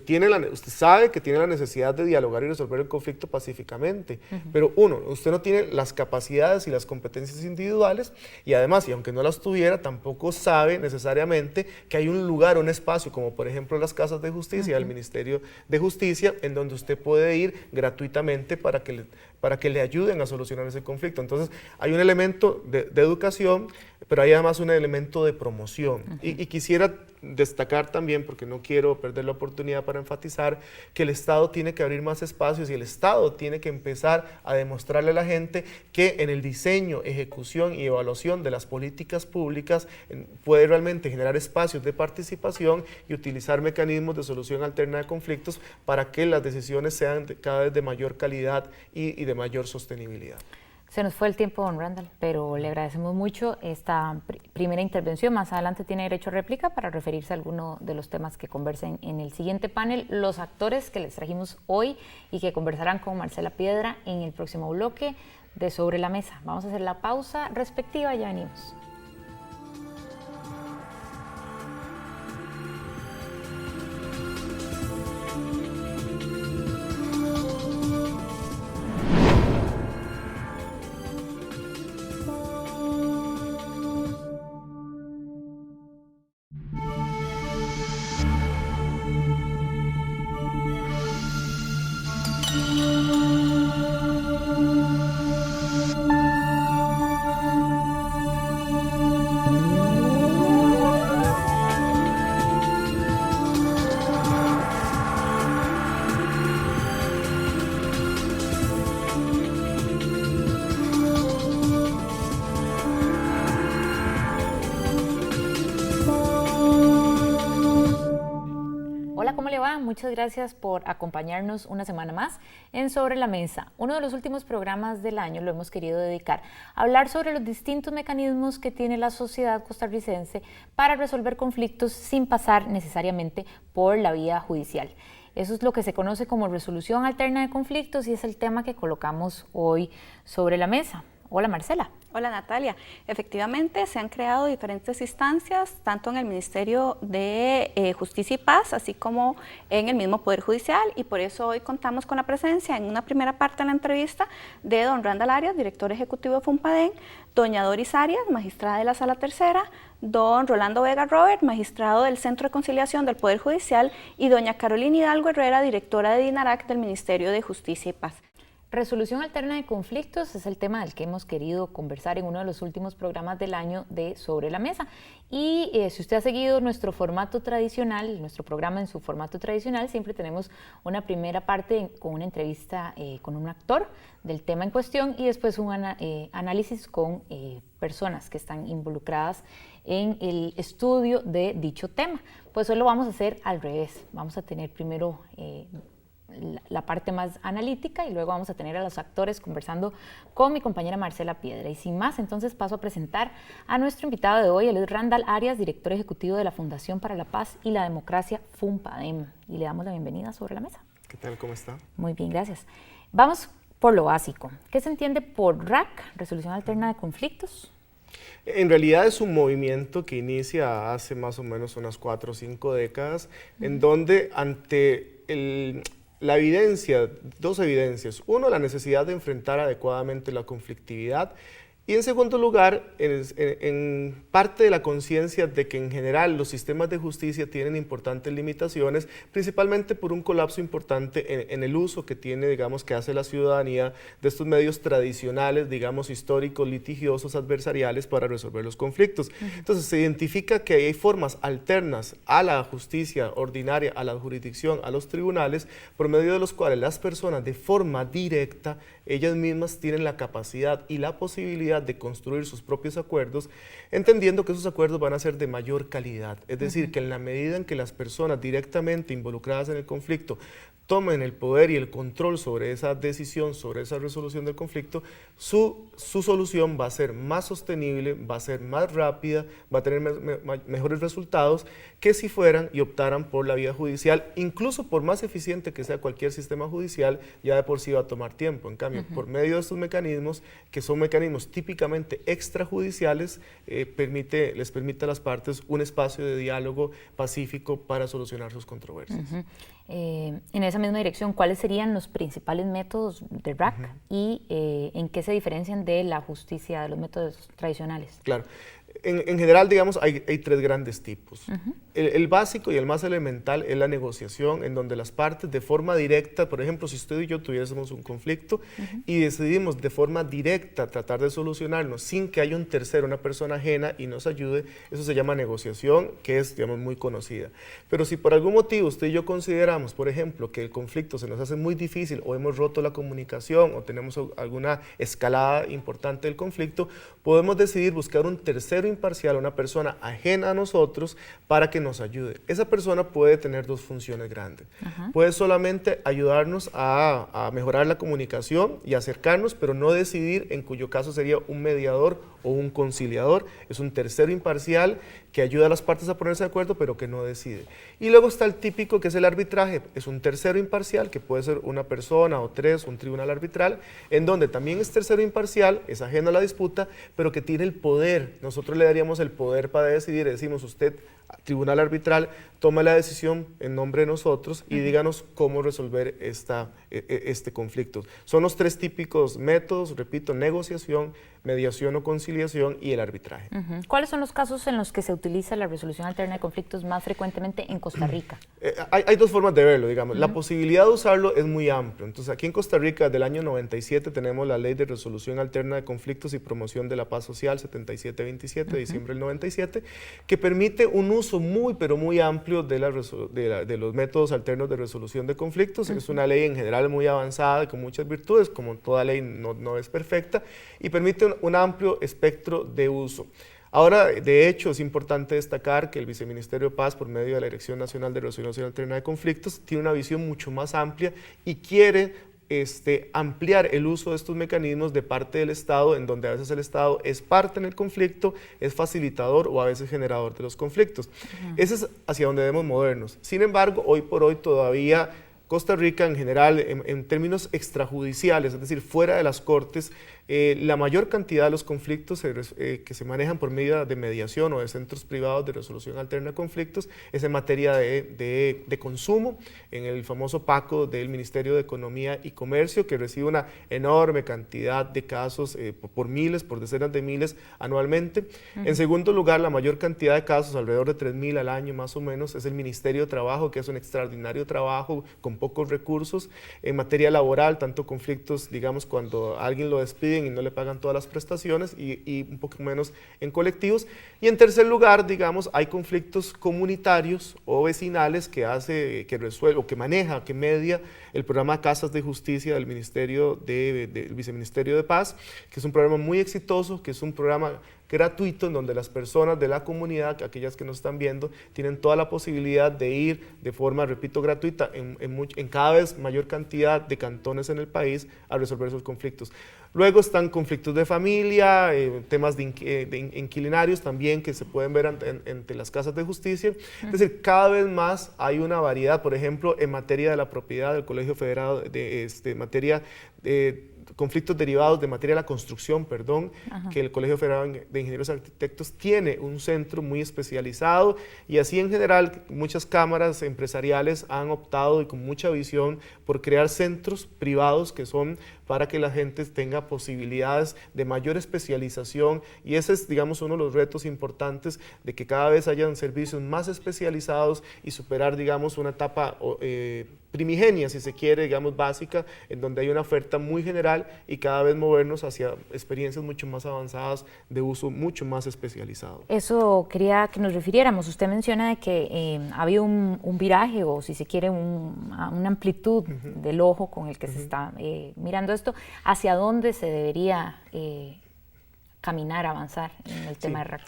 sabe que tiene la necesidad de dialogar y resolver el conflicto pacíficamente, pero usted no tiene las capacidades y las competencias individuales, y además, y aunque no las tuviera, tampoco sabe necesariamente que hay un lugar, un espacio, como por ejemplo las casas de justicia, el Ministerio de Justicia, en donde usted puede ir gratuitamente para que le ayuden a solucionar ese conflicto. Entonces, hay un elemento de educación, pero hay además un elemento de promoción. Y quisiera destacar también, porque no quiero perder la oportunidad para enfatizar, que el Estado tiene que abrir más espacios y el Estado tiene que empezar a demostrarle a la gente que en el diseño, ejecución y evaluación de las políticas públicas puede realmente generar espacios de participación y utilizar mecanismos de solución alterna de conflictos para que las decisiones sean cada vez de mayor calidad y de mayor sostenibilidad. Se nos fue el tiempo, don Randall, pero le agradecemos mucho esta primera intervención. Más adelante tiene derecho a réplica para referirse a alguno de los temas que conversen en el siguiente panel. Los actores que les trajimos hoy y que conversarán con Marcela Piedra en el próximo bloque de Sobre la Mesa. Vamos a hacer la pausa respectiva y ya venimos. Muchas gracias por acompañarnos una semana más en Sobre la Mesa. Uno de los últimos programas del año lo hemos querido dedicar a hablar sobre los distintos mecanismos que tiene la sociedad costarricense para resolver conflictos sin pasar necesariamente por la vía judicial. Eso es lo que se conoce como resolución alterna de conflictos y es el tema que colocamos hoy sobre la mesa. Hola Marcela. Hola Natalia, efectivamente se han creado diferentes instancias, tanto en el Ministerio de Justicia y Paz, así como en el mismo Poder Judicial, y por eso hoy contamos con la presencia en una primera parte de la entrevista de don Randall Arias, director ejecutivo de FUNPADEN, doña Doris Arias, magistrada de la Sala Tercera, don Rolando Vega Robert, magistrado del Centro de Conciliación del Poder Judicial, y doña Carolina Hidalgo Herrera, directora de DINARAC del Ministerio de Justicia y Paz. Resolución alterna de conflictos es el tema del que hemos querido conversar en uno de los últimos programas del año de Sobre la Mesa. Y si usted ha seguido nuestro formato tradicional, nuestro programa en su formato tradicional, siempre tenemos una primera parte con una entrevista con un actor del tema en cuestión y después un análisis con personas que están involucradas en el estudio de dicho tema. Pues hoy lo vamos a hacer al revés. Vamos a tener primero la parte más analítica y luego vamos a tener a los actores conversando con mi compañera Marcela Piedra. Y sin más, entonces paso a presentar a nuestro invitado de hoy, él es Randall Arias, director ejecutivo de la Fundación para la Paz y la Democracia, FUNPADEM. Y le damos la bienvenida Sobre la Mesa. ¿Qué tal? ¿Cómo está? Muy bien, gracias. Vamos por lo básico. ¿Qué se entiende por RAC, Resolución Alterna de Conflictos? En realidad es un movimiento que inicia hace más o menos unas 4 o 5 décadas, en donde ante la evidencia, dos evidencias. Uno, la necesidad de enfrentar adecuadamente la conflictividad y en segundo lugar, en parte de la conciencia de que en general los sistemas de justicia tienen importantes limitaciones, principalmente por un colapso importante en el uso que tiene, digamos, que hace la ciudadanía de estos medios tradicionales, digamos, históricos, litigiosos, adversariales para resolver los conflictos. Entonces se identifica que hay formas alternas a la justicia ordinaria, a la jurisdicción, a los tribunales, por medio de los cuales las personas de forma directa, ellas mismas tienen la capacidad y la posibilidad de construir sus propios acuerdos, entendiendo que esos acuerdos van a ser de mayor calidad. Es decir, que en la medida en que las personas directamente involucradas en el conflicto tomen el poder y el control sobre esa decisión, sobre esa resolución del conflicto, su solución va a ser más sostenible, va a ser más rápida, va a tener mejores resultados que si fueran y optaran por la vía judicial, incluso por más eficiente que sea cualquier sistema judicial, ya de por sí va a tomar tiempo. En cambio, por medio de estos mecanismos, que son mecanismos típicamente extrajudiciales, les permite a las partes un espacio de diálogo pacífico para solucionar sus controversias. En esa misma dirección, ¿cuáles serían los principales métodos de RAC y en qué se diferencian de la justicia, de los métodos tradicionales? Claro. En general, digamos, hay 3 grandes tipos. El básico y el más elemental es la negociación, en donde las partes de forma directa, por ejemplo, si usted y yo tuviésemos un conflicto y decidimos de forma directa tratar de solucionarlo sin que haya un tercero, una persona ajena y nos ayude, eso se llama negociación, que es, digamos, muy conocida. Pero si por algún motivo usted y yo consideramos, por ejemplo, que el conflicto se nos hace muy difícil o hemos roto la comunicación o tenemos alguna escalada importante del conflicto, podemos decidir buscar un tercero imparcial, una persona ajena a nosotros para que nos ayude. Esa persona puede tener 2 funciones grandes. Puede solamente ayudarnos a mejorar la comunicación y acercarnos, pero no decidir, en cuyo caso sería un mediador o un conciliador. Es un tercero imparcial que ayuda a las partes a ponerse de acuerdo, pero que no decide. Y luego está el típico, que es el arbitraje. Es un tercero imparcial, que puede ser una persona o 3, un tribunal arbitral, en donde también es tercero imparcial, es ajeno a la disputa, pero que tiene el poder. Nosotros le daríamos el poder para decidir. Decimos, usted, tribunal arbitral, toma la decisión en nombre de nosotros y díganos cómo resolver este conflicto. Son los 3 típicos métodos, repito: negociación, mediación o conciliación y el arbitraje. ¿Cuáles son los casos en los que se utiliza la resolución alterna de conflictos más frecuentemente en Costa Rica? Hay 2 formas de verlo, digamos. La posibilidad de usarlo es muy amplia. Entonces, aquí en Costa Rica, del año 97, tenemos la Ley de Resolución Alterna de Conflictos y Promoción de la Paz Social 7727, de diciembre del 97, que permite un uso muy, pero muy amplio de los métodos alternos de resolución de conflictos. Es una ley en general muy avanzada y con muchas virtudes, como toda ley no es perfecta, y permite un amplio espectro de uso. Ahora, de hecho, es importante destacar que el Viceministerio de Paz, por medio de la Dirección Nacional de Resolución Alterna de Conflictos, tiene una visión mucho más amplia y quiere ampliar el uso de estos mecanismos de parte del Estado, en donde a veces el Estado es parte en el conflicto, es facilitador o a veces generador de los conflictos. Ese es hacia donde debemos movernos. Sin embargo, hoy por hoy todavía Costa Rica en general, en términos extrajudiciales, es decir, fuera de las cortes, La mayor cantidad de los conflictos que se manejan por medio de mediación o de centros privados de resolución alterna de conflictos es en materia de consumo, en el famoso PACO del Ministerio de Economía y Comercio, que recibe una enorme cantidad de casos por miles, por decenas de miles anualmente. En segundo lugar, la mayor cantidad de casos, alrededor de 3.000 al año más o menos, es el Ministerio de Trabajo, que es un extraordinario trabajo con pocos recursos. En materia laboral, tanto conflictos, digamos, cuando a alguien lo despiden y no le pagan todas las prestaciones, y un poco menos en colectivos. Y en tercer lugar, digamos, hay conflictos comunitarios o vecinales que resuelve, o que maneja, que media el programa Casas de Justicia del del Viceministerio de Paz, que es un programa muy exitoso, que es un programa gratuito en donde las personas de la comunidad, aquellas que nos están viendo, tienen toda la posibilidad de ir de forma, repito, gratuita en cada vez mayor cantidad de cantones en el país a resolver esos conflictos. Luego están conflictos de familia, temas de inquilinarios también que se pueden ver entre las casas de justicia. Es decir, cada vez más hay una variedad, por ejemplo, en materia de la propiedad del Colegio Federado, materia de conflictos derivados de materia de la construcción, perdón, que el Colegio Federal de Ingenieros y Arquitectos tiene un centro muy especializado, y así en general muchas cámaras empresariales han optado y con mucha visión por crear centros privados que son para que la gente tenga posibilidades de mayor especialización, y ese es, digamos, uno de los retos importantes, de que cada vez hayan servicios más especializados y superar, digamos, una etapa primigenia, si se quiere, digamos, básica, en donde hay una oferta muy general, y cada vez movernos hacia experiencias mucho más avanzadas de uso mucho más especializado. Eso quería que nos refiriéramos. Usted menciona de que ha habido un viraje, o si se quiere, una amplitud del ojo con el que se está mirando esto. ¿Hacia dónde se debería caminar, avanzar en el tema de RAC?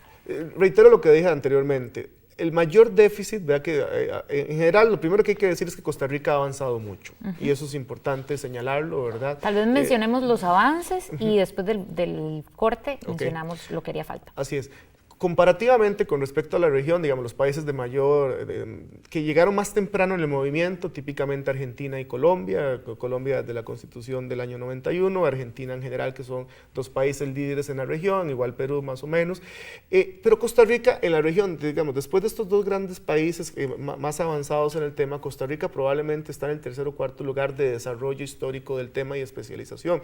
Reitero lo que dije anteriormente. El mayor déficit, vea que en general lo primero que hay que decir es que Costa Rica ha avanzado mucho, y eso es importante señalarlo, ¿verdad? Tal vez mencionemos los avances y después del corte mencionamos lo que haría falta. Así es. Comparativamente con respecto a la región, digamos, los países que llegaron más temprano en el movimiento, típicamente Argentina y Colombia, Colombia desde la Constitución del año 91, Argentina en general, que son dos países líderes en la región, igual Perú más o menos, pero Costa Rica en la región, digamos, después de estos dos grandes países más avanzados en el tema, Costa Rica probablemente está en el tercer o cuarto lugar de desarrollo histórico del tema y especialización.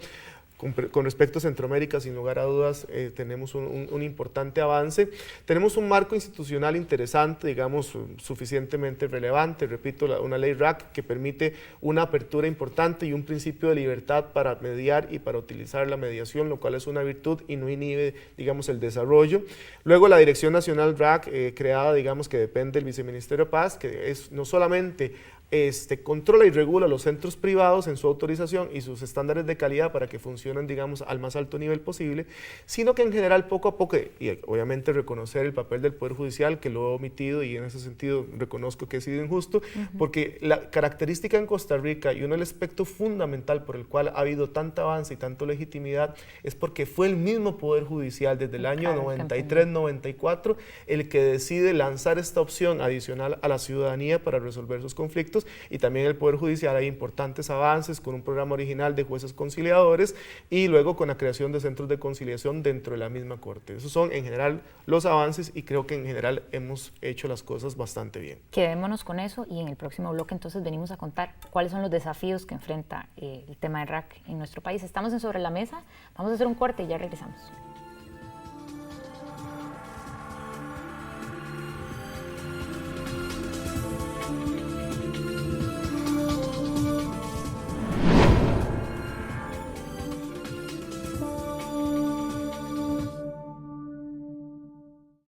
Con respecto a Centroamérica, sin lugar a dudas, tenemos un importante avance. Tenemos un marco institucional interesante, digamos, suficientemente relevante. Repito, una ley RAC que permite una apertura importante y un principio de libertad para mediar y para utilizar la mediación, lo cual es una virtud y no inhibe, digamos, el desarrollo. Luego, la Dirección Nacional RAC, creada, digamos, que depende del Viceministerio de Paz, que es no solamente controla y regula los centros privados en su autorización y sus estándares de calidad para que funcionen, digamos, al más alto nivel posible, sino que en general poco a poco, y obviamente reconocer el papel del Poder Judicial, que lo he omitido, y en ese sentido reconozco que ha sido injusto, porque la característica en Costa Rica y uno del aspecto fundamental por el cual ha habido tanta avance y tanta legitimidad es porque fue el mismo Poder Judicial desde el año 93-94 el que decide lanzar esta opción adicional a la ciudadanía para resolver sus conflictos. Y también el Poder Judicial hay importantes avances con un programa original de jueces conciliadores y luego con la creación de centros de conciliación dentro de la misma Corte. Esos son en general los avances, y creo que en general hemos hecho las cosas bastante bien. Quedémonos con eso, y en el próximo bloque entonces venimos a contar cuáles son los desafíos que enfrenta el tema de RAC en nuestro país. Estamos en Sobre la Mesa, vamos a hacer un corte y ya regresamos.